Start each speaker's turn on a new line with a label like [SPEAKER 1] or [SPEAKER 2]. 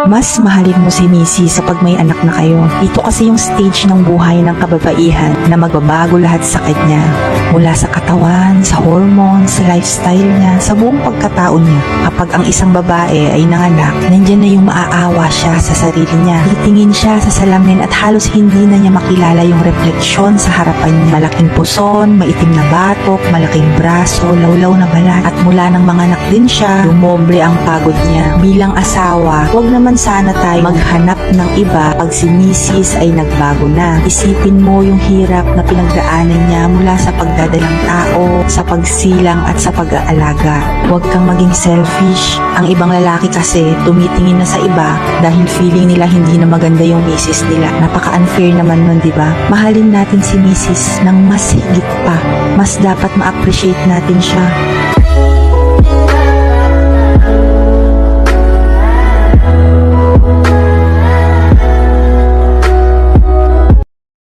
[SPEAKER 1] Mas mahalin mo si Missy sa pag may anak na kayo. Ito kasi yung stage ng buhay ng kababaihan na magbabago lahat sa kanya. Mula sa katawan, sa hormones, sa lifestyle niya, sa buong pagkatao niya. Kapag ang isang babae ay nanganak, nandyan na yung maaawa siya sa sarili niya. Titingin siya sa salamin at halos hindi na niya makilala yung refleksyon sa harapan niya. Malaking puson, maitim na batok, malaking braso, lawlaw na balat. At mula nang manganak din siya, dumoble ang pagod niya. Bilang asawa, huwag naman sana tayo maghanap ng iba pag si Mrs. ay nagbago na. Isipin mo yung hirap na pinagdaanan niya mula sa pagdadalang tao, sa pagsilang at sa pag-aalaga. Huwag kang maging selfish. Ang ibang lalaki kasi tumitingin na sa iba dahil feeling nila hindi na maganda yung misis nila. Napaka-unfair naman nun, di ba? Mahalin natin si Mrs. ng mas higit pa. Mas dapat ma-appreciate natin siya.